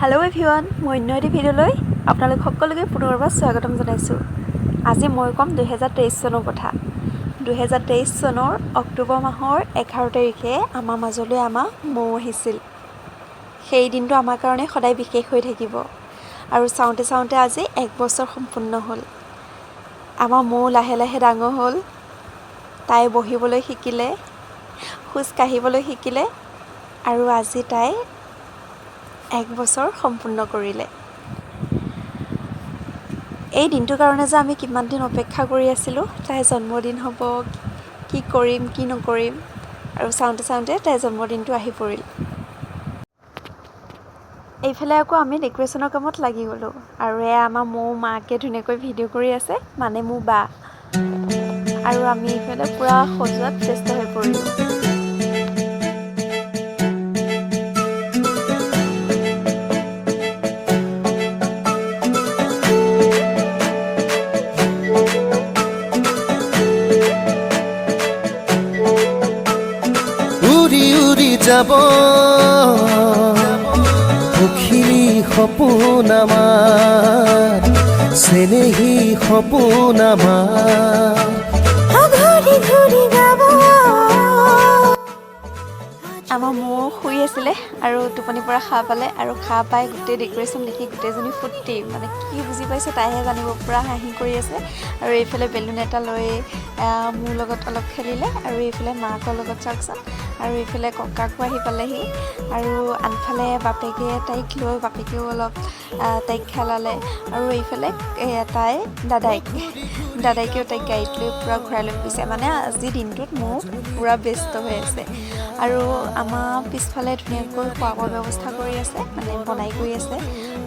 Hello' everyone, মই অন্য এটি ভিডিঅ'লৈ আপোনালোক সকলোকে পুনৰবাৰ স্বাগতম জনাইছোঁ। আজি মই ক'ম 2023 চনৰ কথা। 2023 চনৰ অক্টোবৰ মাহৰ 11 তাৰিখে আমাৰ মাজলৈ মৌ আহিছিল। সেই দিনটো আমাৰ কাৰণে সদায় বিশেষ হৈ থাকিব। আৰু চাওঁতে চাওঁতে আজি 1 বছৰ সম্পূৰ্ণ হ'ল। আমাৰ মৌ লাহে লাহে ডাঙৰ হ'ল। তাই বহিবলৈ শিকিলে, খোজ কাঢ়িবলৈ শিকিলে, আৰু আজি তাই 1 বছৰ সম্পূৰ্ণ কৰিলে। এই দিনটোৰ কাৰণে যে আমি কিমান দিন অপেক্ষা কৰি আছিলোঁ, তাইৰ জন্মদিন হ'ব, কি কৰিম কি নকৰিম, আৰু চাওঁতে চাওঁতে তাইৰ জন্মদিনটো আহি পৰিল। এইফালে আকৌ আমি ডেক'ৰেশ্যনৰ কামত লাগি গ'লোঁ, আৰু এয়া আমাৰ মাকে ধুনীয়াকৈ ভিডিঅ' কৰি আছে, মানে মোৰ বা। আৰু আমি এইফালে পূৰা সজোৱাত ব্যস্ত হৈ পৰিলোঁ। উৰি উৰি যাব পখিলী সপোন আমাৰ, চেনেহী সপোন আমাৰ, ঘূৰি ঘূৰি যাব। আমাৰ মৌ শুই আছিলে আৰু টোপনিৰ পৰা সাৰ পালে, আৰু সাৰ পাই গোটেই ডেক'ৰেশ্যন দেখি গোটেইজনী ফুৰ্তি, মানে কি বুজি পাইছে তাইহে জানিব, পূৰা হাঁহি কৰি আছে। আৰু এইফালে বেলুন এটা লৈ মোৰ লগত অলপ খেলিলে, আৰু এইফালে মাকৰ লগত চাওকচোন, আৰু এইফালে ককাকো আহি পালেহি, আৰু আনফালে বাপেকে তাইক লৈ বাপেকেও অলপ তাইক খেলালে, আৰু এইফালে তাই দাদাইকেও তাইক গাড়ীত লৈ পূৰা ঘূৰাই লৈ ফুৰিছে। মানে আজিৰ দিনটোত মৌ পূৰা ব্যস্ত হৈ আছে। আৰু আমাৰ পিছফালে ধুনীয়াকৈ খোৱা বোৱাৰ ব্যৱস্থা কৰি আছে, মানে বনাই কৰি আছে,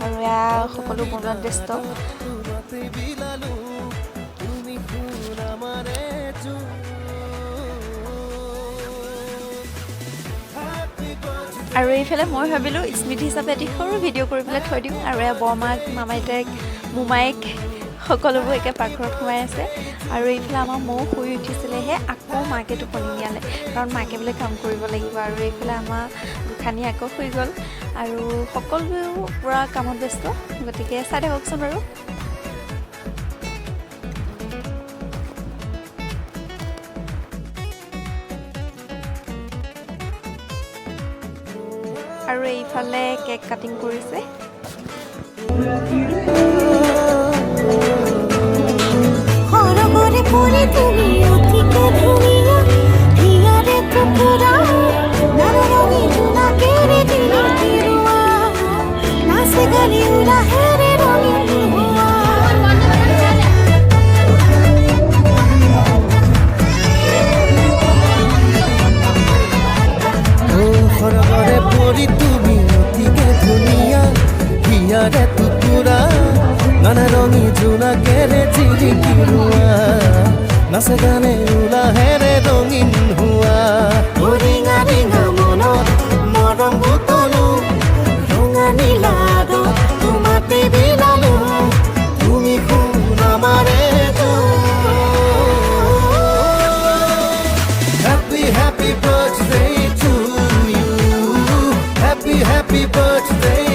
আৰু এয়া সকলো বনোৱাত ব্যস্ত। আৰু এইফালে মই ভাবিলোঁ স্মৃতি হিচাপে এটি সৰু ভিডিঅ' কৰি পেলাই থৈ দিওঁ। আৰু এয়া বৰমাক, মামাইতেক, মোমাইক সকলোবোৰ একে পাকঘৰত সোমাই আছে। আৰু এইফালে আমাৰ মৌ শুই উঠিছিলেহে, আকৌ মাকে টোপনি নিয়ালে, কাৰণ মাকে বোলে কাম কৰিব লাগিব। আৰু এইফালে আমাৰ গোসাঁনী আকৌ শুই গ'ল, আৰু সকলোৱেও পূৰা কামত ব্যস্ত। গতিকে চাই থাককচোন বাৰু। আৰু এইফালে কেক কাটিং কৰিছে। নানা ৰঙি জোনাকেৰে জিলিকিৰোৱা, নাচে গানে উলাহেৰে ৰঙীন হোৱা, ৰিঙা ৰিঙা মনত মৰম বুটলো, ৰঙা নীলাদ তোমাতে বিলালো, তুমি শুন আমাৰে Happy happy birthday to you, happy happy birthday